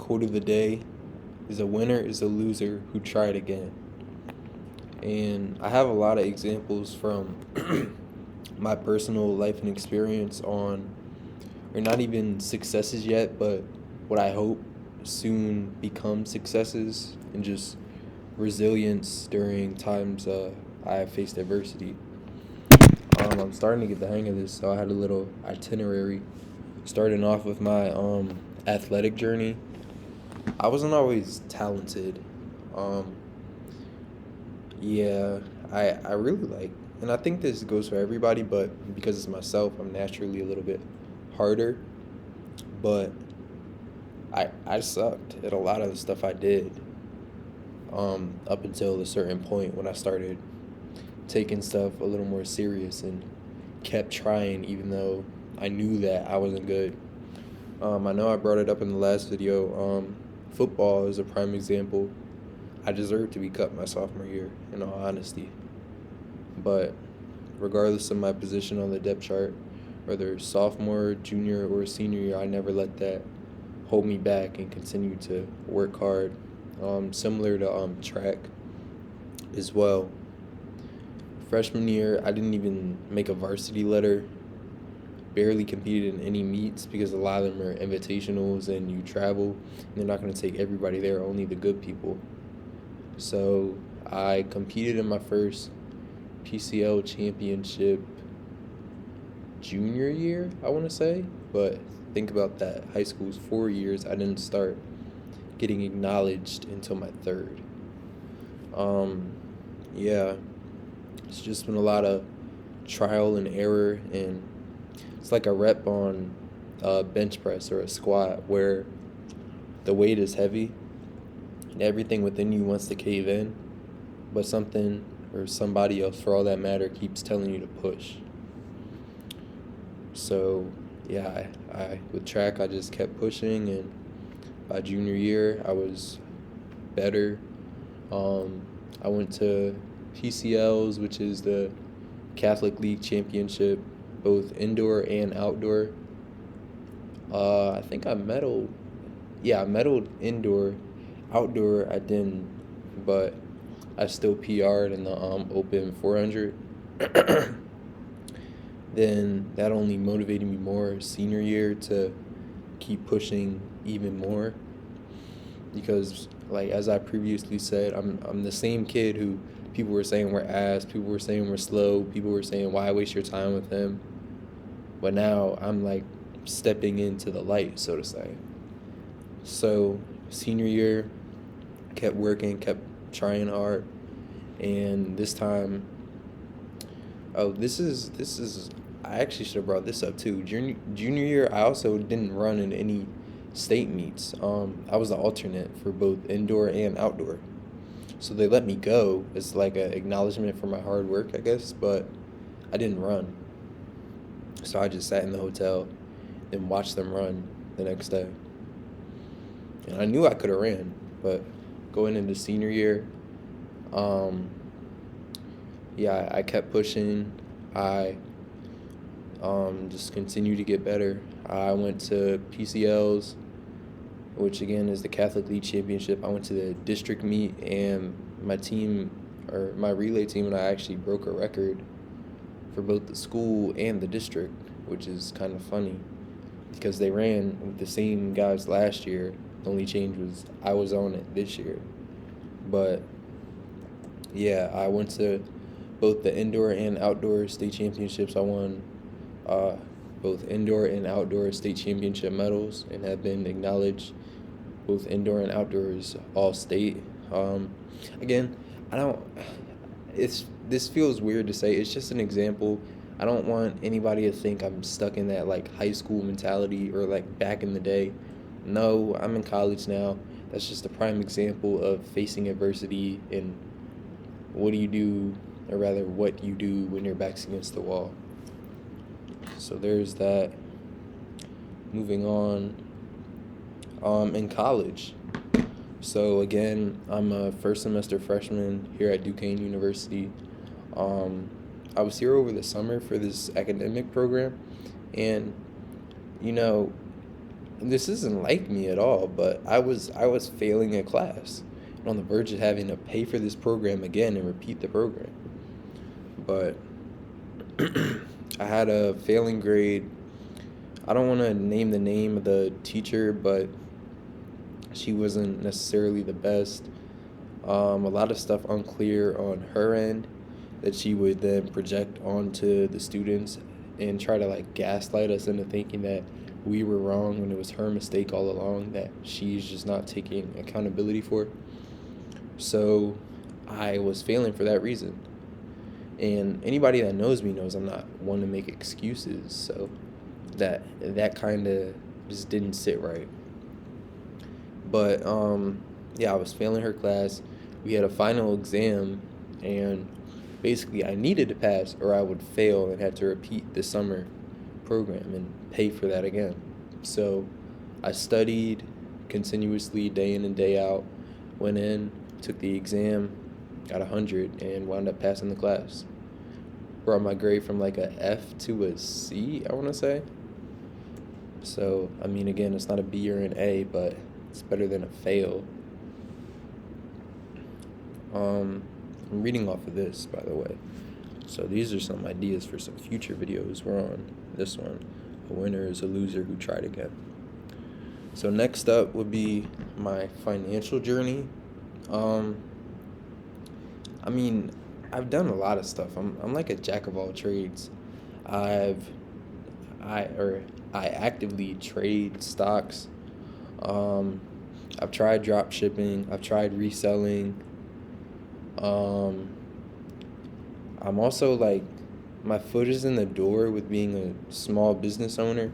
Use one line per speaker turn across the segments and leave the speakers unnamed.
quote of the day is, a winner is a loser who tried again. And I have a lot of examples from my personal life and experience on, or not even successes yet, but what I hope soon become successes, and just resilience during times I have faced adversity. I'm starting to get the hang of this, so I had a little itinerary starting off with my athletic journey. I wasn't always talented. Um, yeah, I really like, and I think this goes for everybody, but because it's myself, I'm naturally a little bit harder. But I sucked at a lot of the stuff I did, up until a certain point when I started taking stuff a little more serious and kept trying, even though I knew that I wasn't good. I know I brought it up in the last video. Football is a prime example. I deserved to be cut my sophomore year, in all honesty. But regardless of my position on the depth chart, whether sophomore, junior, or senior year, I never let that hold me back and continue to work hard. Similar to track as well. Freshman year, I didn't even make a varsity letter. Barely competed in any meets because a lot of them are invitationals and you travel. And they're not going to take everybody there, only the good people. So I competed in my first PCL championship junior year, I want to say. But think about that. High school's 4 years. I didn't start getting acknowledged until my third. Yeah, it's just been a lot of trial and error, and it's like a rep on a bench press or a squat where the weight is heavy and everything within you wants to cave in, but something or somebody else, for all that matter, keeps telling you to push. So yeah, I with track I just kept pushing, and by junior year I was better. Um, I went to PCLs, which is the Catholic League Championship, both indoor and outdoor. I think I medaled. Yeah, I medaled indoor. Outdoor, I didn't, but I still PR'd in the open 400. Then that only motivated me more senior year to keep pushing even more, because, like as I previously said, I'm the same kid who people were saying we're ass, people were saying we're slow, people were saying why waste your time with him. But now I'm like stepping into the light, so to say. So senior year, kept working, kept trying hard, and this time, oh, this is I actually should have brought this up too. Junior year, I also didn't run in any state meets. I was the alternate for both indoor and outdoor, so they let me go as like a acknowledgement for my hard work, I guess. But I didn't run, so I just sat in the hotel and watched them run the next day. And I knew I could have ran, but going into senior year, um, yeah, I kept pushing. I just continued to get better. I went to PCLs, which again is the Catholic League Championship. I went to the district meet, and my team, or my relay team, and I actually broke a record for both the school and the district, which is kind of funny because they ran with the same guys last year. The only change was I was on it this year. But yeah, I went to both the indoor and outdoor state championships. I won uh, both indoor and outdoor state championship medals and have been acknowledged both indoor and outdoors all state. Again, I don't. It's this feels weird to say. It's just an example. I don't want anybody to think I'm stuck in that like high school mentality or like back in the day. No, I'm in college now. That's just a prime example of facing adversity and what do you do, or rather, what you do when your back's against the wall. So there's that. Moving on, in college. So again, I'm a first semester freshman here at Duquesne University. Um, I was here over the summer for this academic program, and you know, this isn't like me at all, but I was failing a class and on the verge of having to pay for this program again and repeat the program. But I had a failing grade. I don't want to name the name of the teacher, but she wasn't necessarily the best. A lot of stuff unclear on her end that she would then project onto the students and try to like gaslight us into thinking that we were wrong when it was her mistake all along that she's just not taking accountability for. So I was failing for that reason. And anybody that knows me knows I'm not one to make excuses. So that kind of just didn't sit right. But yeah, I was failing her class. We had a final exam, and basically I needed to pass or I would fail and had to repeat the summer program and pay for that again. So I studied continuously day in and day out, went in, took the exam, got 100, and wound up passing the class. Brought my grade from like a F to a C, I want to say. So, I mean, again, it's not a B or an A, but it's better than a fail. I'm reading off of this, by the way. So these are some ideas for some future videos. We're on this one. A winner is a loser who tried again. So next up would be my financial journey. I mean, I've done a lot of stuff. I'm like a jack of all trades. I've I actively trade stocks. I've tried drop shipping. I've tried reselling. I'm also like, my foot is in the door with being a small business owner.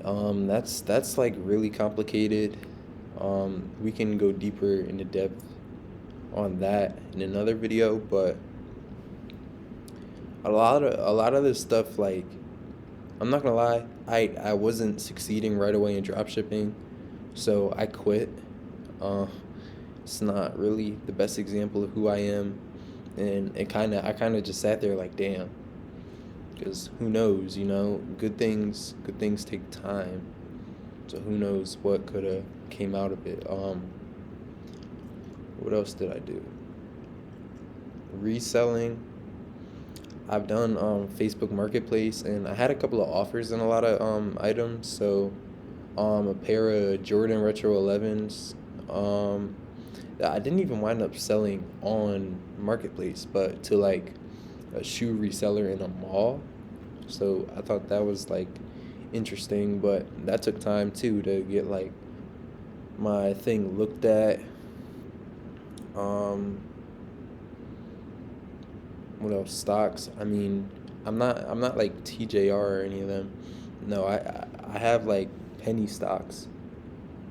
That's like really complicated. We can go deeper into depth on that in another video, but a lot of this stuff, like, I'm not gonna lie, I wasn't succeeding right away in drop shipping, so I quit. Uh, it's not really the best example of who I am, and I kind of just sat there like, damn, because who knows, good things take time, so who knows what could have came out of it. What else did I do? Reselling. I've done Facebook Marketplace, and I had a couple of offers on a lot of items. So, a pair of Jordan Retro 11s. That I didn't even wind up selling on Marketplace, but to like a shoe reseller in a mall. So I thought that was like interesting, but that took time too to get like my thing looked at. Um, what else? Stocks. I mean, I'm not like TJR or any of them. No, I have like penny stocks.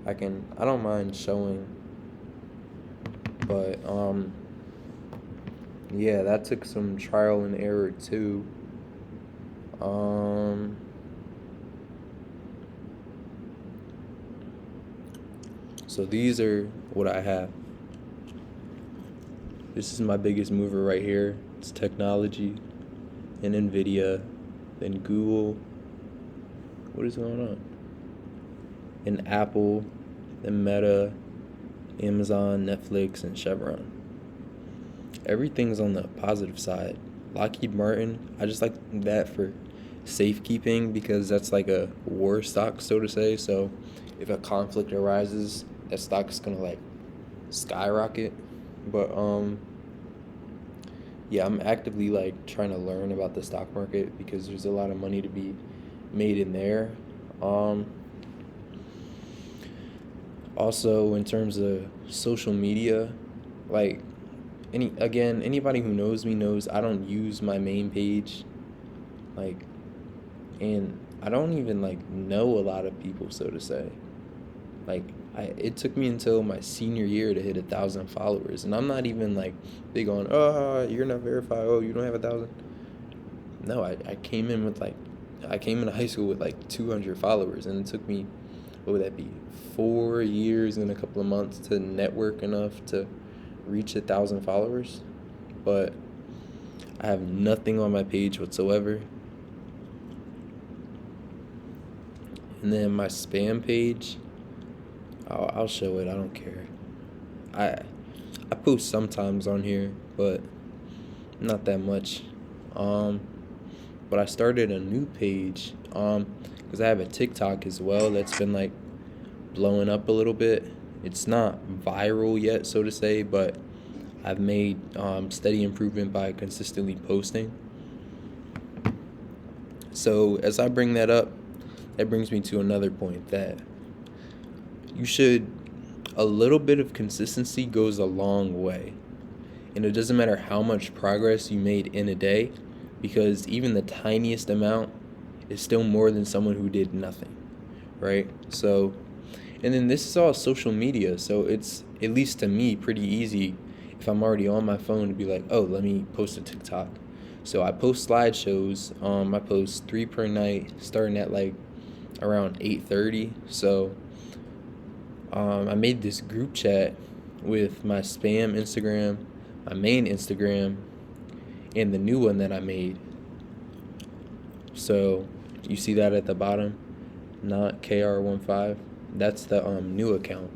I don't mind showing, but yeah, that took some trial and error too. Um so these are what I have. This is my biggest mover right here. It's technology, and Nvidia, then Google. What is going on? And Apple, then Meta, Amazon, Netflix, and Chevron. Everything's on the positive side. Lockheed Martin, I just like that for safekeeping because that's like a war stock, so to say. So if a conflict arises, that stock is gonna like skyrocket. But yeah, I'm actively like trying to learn about the stock market because there's a lot of money to be made in there. Um, Also, in terms of social media, like anybody who knows me knows I don't use my main page, like, and I don't even like know a lot of people, so to say. Like, it took me until my senior year to hit 1,000 followers, and I'm not even like big on, oh, you're not verified, oh, you don't have 1,000. No, I came in with like, I came into high school with like 200 followers, and it took me, what would that be, 4 years and a couple of months to network enough to reach 1,000 followers. But I have nothing on my page whatsoever. And then my spam page, I'll show it. I don't care. I I post sometimes on here, but not that much. Um, but I started a new page. Because I have a TikTok as well that's been like blowing up a little bit. It's not viral yet, so to say, but I've made steady improvement by consistently posting. So as I bring that up, that brings me to another point that you should, a little bit of consistency goes a long way. And it doesn't matter how much progress you made in a day, because even the tiniest amount is still more than someone who did nothing, right? So, and then this is all social media, so it's, at least to me, pretty easy if I'm already on my phone to be like, oh, let me post a TikTok. So I post slideshows. I post 3 per night, starting at like around 8:30. So I made this group chat with my spam Instagram, my main Instagram, and the new one that I made. So you see that at the bottom, not KR15. That's the new account,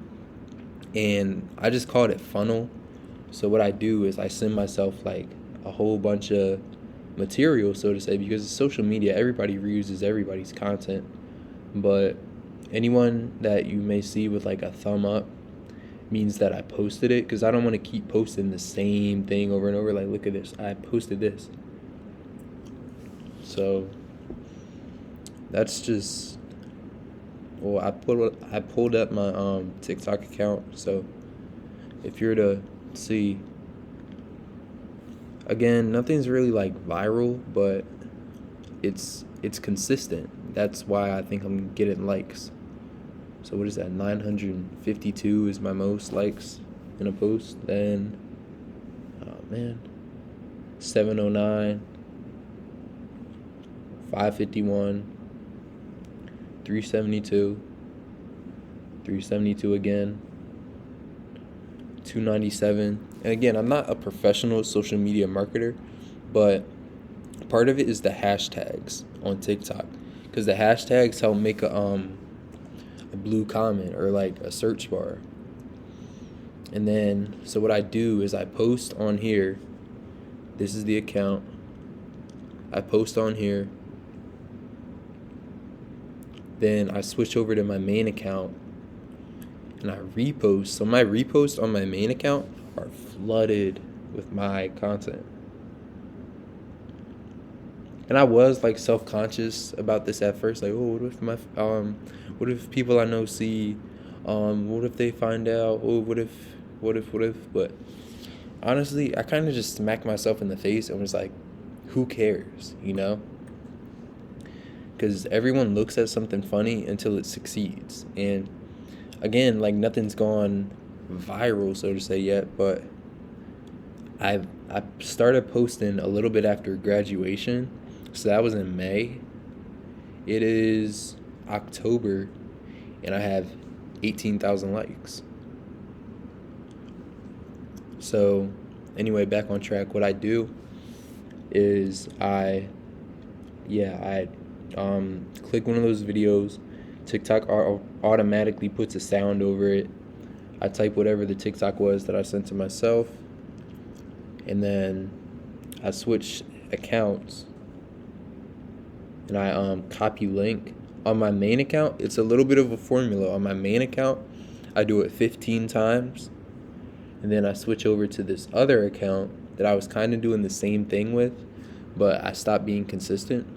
and I just called it Funnel. So what I do is I send myself like a whole bunch of material, so to say, because it's social media. Everybody reuses everybody's content, but anyone that you may see with like a thumb up means that I posted it, because I don't want to keep posting the same thing over and over. Like, look at this, I posted this. So that's just, well, I pulled up my TikTok account. So if you're to see, again, nothing's really like viral, but it's consistent. That's why I think I'm getting likes. So what is that? 952 is my most likes in a post. Then, oh man, 709, 551, 372, 372 again, 297. And again, I'm not a professional social media marketer, but part of it is the hashtags on TikTok, because the hashtags help make a blue comment or like a search bar. And then, so what I do is I post on here. This is the account. I post on here. Then I switch over to my main account and I repost. So my reposts on my main account are flooded with my content. And I was like self-conscious about this at first, like, oh, what if people I know see, what if they find out, oh, what if, but honestly, I kind of just smacked myself in the face and was like, who cares, you know? Because everyone looks at something funny until it succeeds. And again, like, nothing's gone viral, so to say, yet, but I started posting a little bit after graduation. So that was in May. It is October, and I have 18,000 likes. So anyway, back on track. What I do is I click one of those videos. TikTok automatically puts a sound over it. I type whatever the TikTok was that I sent to myself, and then I switch accounts. And I copy link. On my main account, it's a little bit of a formula. On my main account, I do it 15 times. And then I switch over to this other account that I was kind of doing the same thing with, but I stopped being consistent.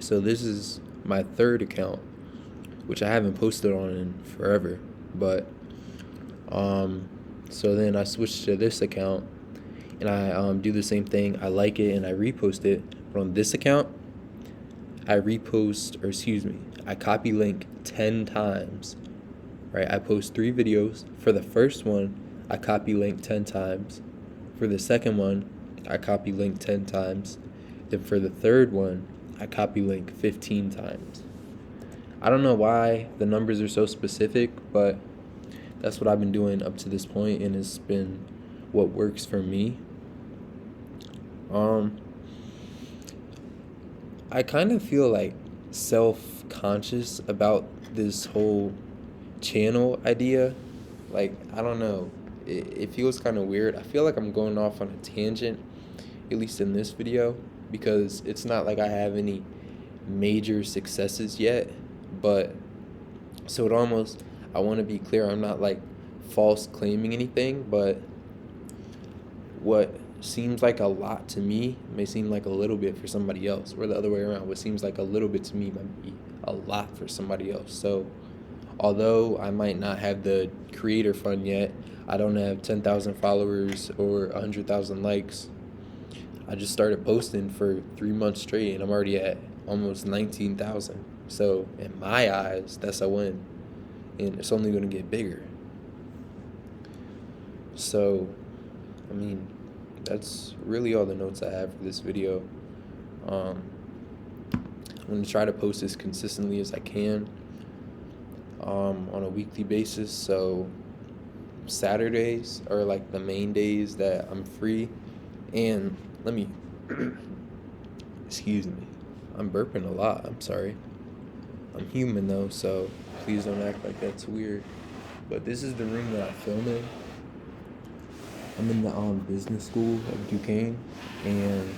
So this is my third account, which I haven't posted on in forever. But so then I switch to this account and I do the same thing. I like it and I repost it. But on this account, I copy link 10 times, right? I post 3 videos. For the first one, I copy link 10 times. For the second one, I copy link 10 times. Then for the third one, I copy link 15 times. I don't know why the numbers are so specific, but that's what I've been doing up to this point, and it's been what works for me. I kind of feel like self-conscious about this whole channel idea. Like, I don't know. It feels kind of weird. I feel like I'm going off on a tangent, at least in this video, because it's not like I have any major successes yet. But so it almost, I want to be clear, I'm not like false claiming anything, but what seems like a lot to me may seem like a little bit for somebody else, or the other way around. What seems like a little bit to me might be a lot for somebody else. So although I might not have the creator fund yet, I don't have 10,000 followers or 100,000 likes. I just started posting for 3 months straight, and I'm already at almost 19,000. So in my eyes, that's a win, and it's only going to get bigger. So, I mean, that's really all the notes I have for this video. I'm going to try to post as consistently as I can on a weekly basis. So Saturdays are like the main days that I'm free. And let me, excuse me, I'm burping a lot. I'm sorry. I'm human though, so please don't act like that's weird. But this is the room that I film in. I'm in the business school at Duquesne, and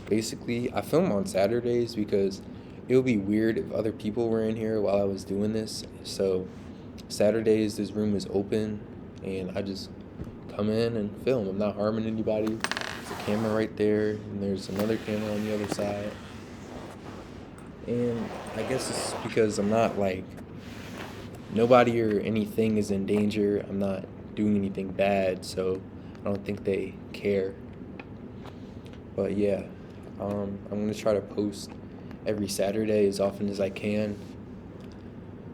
basically I film on Saturdays because it would be weird if other people were in here while I was doing this. So Saturdays this room is open, and I just come in and film. I'm not harming anybody. There's a camera right there, and there's another camera on the other side. And I guess it's because I'm not like, nobody or anything is in danger. I'm not doing anything bad, so I don't think they care. But yeah, I'm gonna try to post every Saturday as often as I can.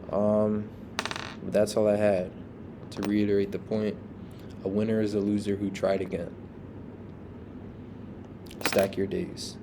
But that's all I had. To reiterate the point, a winner is a loser who tried again. Stack your days.